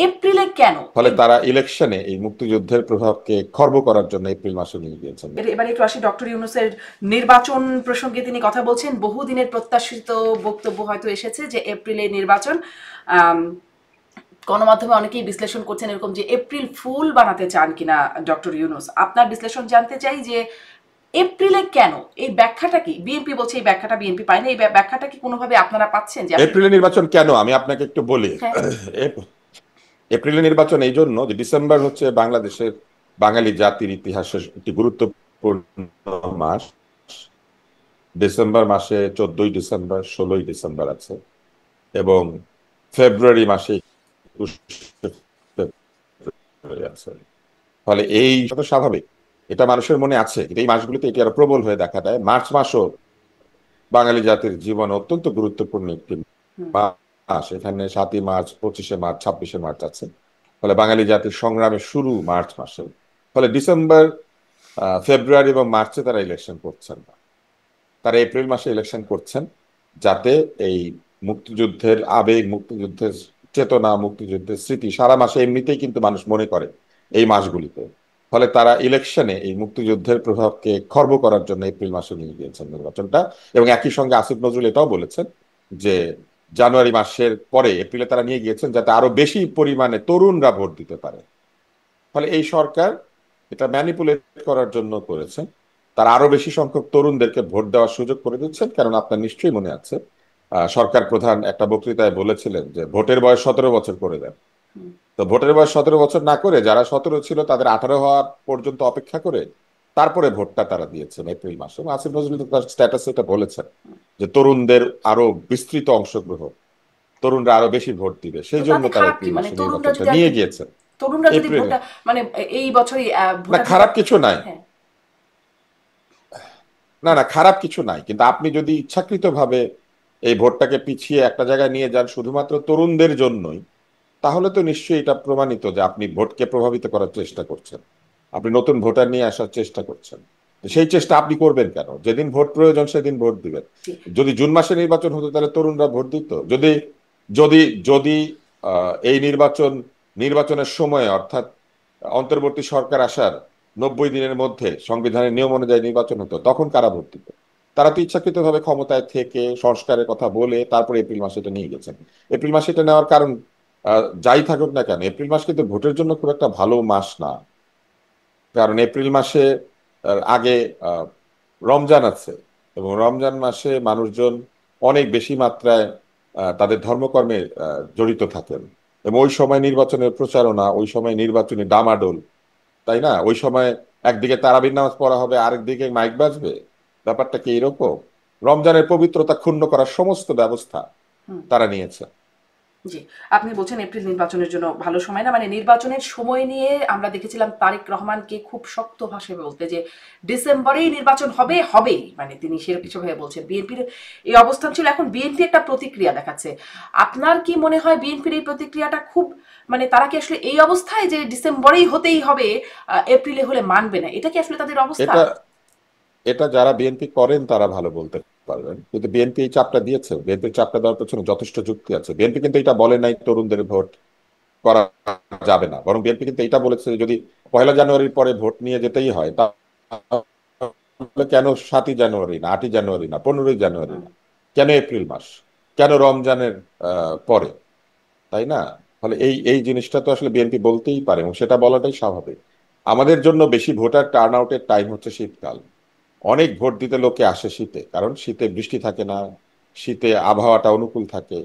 এপ্রিলে কেন ফলে এই তারা ইলেকশনে এই মুক্তিযুদ্ধের প্রভাবকে খর্ব করার জন্য এপ্রিল মাসে নিয়ে গিয়েছেন। এবারে একটু আসি ডক্টর ইউনূসের নির্বাচন প্রসঙ্গে। তিনি কথা বলছেন, বহুদিনের প্রত্যাশিত বক্তব্য হয়তো এসেছে যে এপ্রিলে নির্বাচন। আম, গণমাধ্যমে অনেকেই বিশ্লেষণ করছেন এরকম যে এপ্রিল ফুল বানাতে চান কিনা ডক্টর ইউনূস। আপনার বিশ্লেষণ জানতে চাই যে এপ্রিলে কেন, এই ব্যাখ্যাটা কি? বিএনপি বলছে এই ব্যাখ্যাটা বিএনপি পায় না, এই ব্যাখ্যাটা কি কোনোভাবে আপনারা পাচ্ছেন যে আসলে? এপ্রিলে নির্বাচন কেন আমি আপনাকে একটু বলি। হ্যাঁ। এপ- এপ্রিলে নির্বাচন এই জন্য যে ডিসেম্বর হচ্ছে বাংলাদেশের বাঙালি জাতির ইতিহাসের একটি গুরুত্বপূর্ণ মাস। ডিসেম্বর মাসে 14ই ডিসেম্বর, 16ই ডিসেম্বর আছে, এবং ফেব্রুয়ারি মাসে 21শে ফেব্রুয়ারি আছে। ফলে এই তো স্বাভাবিক, এটা মানুষের মনে আছে, কিন্তু এই মাসগুলিতে এটি আরো প্রবল হয়ে দেখা দেয়। মার্চ মাসও বাঙালি জাতির জীবন অত্যন্ত গুরুত্বপূর্ণ একটি মাস। এখানে 7ই মার্চ, 25শে মার্চ, 26শে মার্চ আছে। ফলে বাঙালি জাতির সংগ্রামের শুরু মার্চ মাসে। ফলে ডিসেম্বর, ফেব্রুয়ারি এবং মার্চে তারা ইলেকশন করছেন না, তারা এপ্রিল মাসে ইলেকশন করছেন, যাতে এই মুক্তিযুদ্ধের আবেগ, মুক্তিযুদ্ধের চেতনা, মুক্তিযুদ্ধের স্মৃতি সারা মাসে এমনিতেই কিন্তু মানুষ মনে করে এই মাসগুলিতে। ফলে তারা ইলেকশনে এই মুক্তিযুদ্ধের প্রভাবকে খর্ব করার জন্য এপ্রিল মাসে নিয়ে গিয়েছেন নির্বাচনটা। এবং একই সঙ্গে আসিফ নজরুল এটাও বলেছেন যে জানুয়ারি মাসের পরে এপ্রিলে তারা নিয়ে গিয়েছেন যাতে আরো বেশি পরিমাণে তরুণরা ভোট দিতে পারে। ফলে এই সরকার এটা ম্যানিপুলেট করার জন্য করেছে, তারা আরো বেশি সংখ্যক তরুণদেরকে ভোট দেওয়ার সুযোগ করে দিচ্ছেন। কারণ আপনার নিশ্চয়ই মনে আছে, সরকার প্রধান একটা বক্তৃতায় বলেছিলেন যে ভোটের বয়স 17 বছর করে দেন। তো ভোটের বয়স 17 বছর না করে যারা 17 ছিল তাদের 18 হওয়া পর্যন্ত অপেক্ষা করে তারপরে ভোটটা তারা দিয়েছেন এপ্রিল মাসে। এবং আসিফ নজরুল তার স্ট্যাটাসে এটা বলেছেন যে তরুণদের আরো বিস্তৃত অংশগ্রহণ, তরুণরা আরো বেশি ভোট দিবে, তো সেই জন্য তাতে তারা খারাপ কি? এপ্রিল মানে মাসে তরুণরা নির্বাচনটা যদি নিয়ে আরেকটু, গিয়েছেন। তরুণরা যদি এপ্রিলে ভোটটা, মানে এই বছরই না, ভোটাধিকার। খারাপ কিছু নাই। হ্যাঁ। না না, খারাপ কিছু নাই, কিন্তু আপনি যদি ইচ্ছাকৃতভাবে এই ভোটটাকে পিছিয়ে একটা জায়গায় নিয়ে যান শুধুমাত্র তরুণদের জন্যই, তাহলে তো নিশ্চয়ই এটা প্রমাণিত যে আপনি ভোটকে প্রভাবিত করার চেষ্টা করছেন, আপনি নতুন ভোটার নিয়ে আসার চেষ্টা করছেন। তো সেই চেষ্টা আপনি করবেন কেন? যেদিন ভোট প্রয়োজন সেদিন ভোট দিবেন। জি। যদি জুন মাসে নির্বাচন হতো তাহলে তরুণরা ভোট দিত। যদি যদি যদি এই নির্বাচনের সময়, অর্থাৎ অন্তর্বর্তী সরকার আসার 90 দিনের মধ্যে সংবিধানের নিয়ম অনুযায়ী নির্বাচন হতো, তখন কারা ভোট দিত? তারা তো ইচ্ছাকৃতভাবে ক্ষমতায় থেকে সংস্কারের কথা বলে তারপরে এপ্রিল মাসে এটা নিয়ে গেছেন। এপ্রিল মাসে এটা নেওয়ার কারণ, যাই থাকুক না কেন, এপ্রিল মাস কিন্তু ভোটের জন্য খুব একটা ভালো মাস না। কারণ এপ্রিল মাসে আগে আহ, রমজান আছে, এবং রমজান মাসে মানুষজন অনেক বেশি মাত্রায় তাদের ধর্মকর্মে জড়িত থাকেন। এবং ওই সময় নির্বাচনের প্রচারণা, ওই সময় নির্বাচনী ডামাডোল, তাই না? ওই সময় একদিকে তারাবির নামাজ পড়া হবে, আরেকদিকে মাইক বাজবে। ব্যাপারটা কি এরকম? রমজানের পবিত্রতা ক্ষুণ্ণ করার সমস্ত ব্যবস্থা তারা নিয়েছে। জি। আপনি বলছেন এপ্রিল নির্বাচনের জন্য ভালো সময় না। মানে নির্বাচনের সময় নিয়ে আমরা দেখেছিলাম তারেক রহমানকে খুব শক্ত ভাষায় বলতে যে ডিসেম্বরেই নির্বাচন হবে, হবেই। মানে তিনি সেভাবে বলছেন। বিএনপির এই অবস্থান ছিল। এখন বিএনপি একটা প্রতিক্রিয়া দেখাচ্ছে। আপনার কি মনে হয় বিএনপির এই প্রতিক্রিয়াটা খুব, মানে তারা কি আসলে এই অবস্থায় যে ডিসেম্বরেই হতেই হবে, এপ্রিলে হলে মানবে না? এটা কি আসলে তাদের অবস্থা? এটা এটা যারা বিএনপি করেন তারা ভালো বলতে পারবেন, কিন্তু বিএনপি এই চাপটা দিয়েছে, বিএনপির চাপটা দেওয়ার পেছনে যথেষ্ট যুক্তি আছে। বিএনপি কিন্তু এটা বলে নাই তরুণদের ভোট করা যাবে না, বরং বিএনপি কিন্তু এটা বলেছে যে যদি 1লা জানুয়ারির পরে ভোট নিয়ে যেতেই হয় তাহলে কেন 7ই জানুয়ারি না, 8ই জানুয়ারি না, 15ই জানুয়ারি না, কেন এপ্রিল মাস, কেন রমজানের পরে, তাই না? ফলে এই এই জিনিসটা তো আসলে বিএনপি বলতেই পারে, এবং সেটা বলাটাই স্বাভাবিক। আমাদের জন্য বেশি ভোটার টার্ন আউটের টাইম হচ্ছে শীতকাল। অনেক ভোট দিতে লোকে আসে শীতে, কারণ শীতে বৃষ্টি থাকে না, শীতে আবহাওয়াটা অনুকূল থাকে।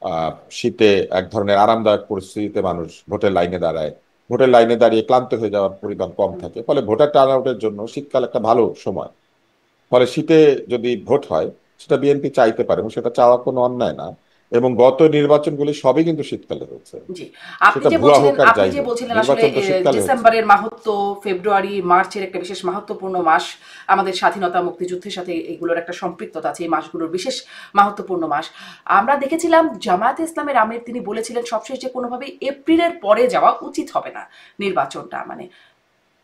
আহ শীতে এক ধরনের আরামদায়ক পরিস্থিতিতে মানুষ ভোটের লাইনে দাঁড়ায়। ভোটের লাইনে দাঁড়িয়ে ক্লান্ত হয়ে যাওয়ার পরিমাণ কম থাকে, ফলে ভোটার টার্ন আউটের জন্য শীতকাল একটা ভালো সময়। ফলে শীতে যদি ভোট হয় সেটা বিএনপি চাইতে পারে, এবং সেটা চাওয়া কোনো অন্যায় না। এবং গত নির্বাচনগুলি সবই কিন্তু শীতকালে হয়েছে, জি। সেটা ভুয়া হোক আর আপনি যাই যে হোক, বলছিলেন আসলে নির্বাচন তো শীতকালে হচ্ছে। ডিসেম্বরের মাহাত্ম্য, ফেব্রুয়ারি, মার্চের একটা বিশেষ মাহাত্ম্যপূর্ণ মাস। আমাদের স্বাধীনতা মুক্তিযুদ্ধের সাথে এগুলোর একটা সম্পৃক্ততা আছে, এই মাসগুলোর বিশেষ মাহাত্ম্যপূর্ণ মাস। আমরা দেখেছিলাম জামায়াতে ইসলামের আমির তিনি বলেছিলেন সবশেষ যে কোনোভাবেই এপ্রিলের পরে যাওয়া উচিত হবে না নির্বাচনটা। মানে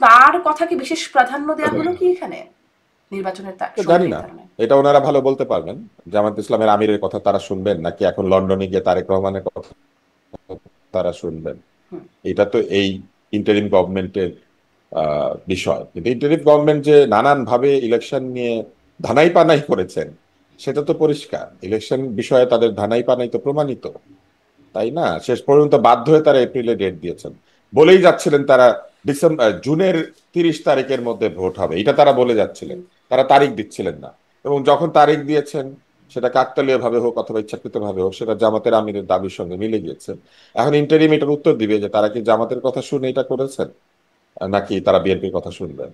তার কথাকে বিশেষ প্রাধান্য দেওয়া হলো কি এখানে নির্বাচনের তো সময় জানি না, নির্ধারণে? এটা ওনারা ভালো বলতে পারবেন। জামাত ইসলামের আমিরের কথা তারা শুনবেন নাকি এখন লন্ডনে গিয়ে তারেক রহমানের কথা তারা শুনবেন। হুম। এটা তো এই ইন্টারিম গভর্নমেন্টের বিষয়, কিন্তু ইন্টারিম গভর্নমেন্ট যে নানান ভাবে ইলেকশন নিয়ে ধানাই পানাই করেছেন সেটা তো পরিষ্কার। ইলেকশন বিষয়ে তাদের ধানাই পানাই তো প্রমাণিত, তাই না? শেষ পর্যন্ত বাধ্য হয়ে তারা এপ্রিলে ডেট দিয়েছেন, বলেই যাচ্ছিলেন তারা জুনের 30 তারিখের মধ্যে ভোট হবে, এটা তারা বলে যাচ্ছিলেন, তারা তারিখ দিচ্ছিলেন না। এবং যখন তারিখ দিয়েছেন, সেটা কাকতালীয় ভাবে হোক অথবা ইচ্ছাকৃত ভাবে হোক, সেটা জামাতের আমিরের দাবির সঙ্গে মিলে গিয়েছে। এখন ইন্টারিম এটার উত্তর দিবে যে তারা কি জামাতের কথা শুনে এটা করেছেন নাকি তারা বিএনপির কথা শুনবেন।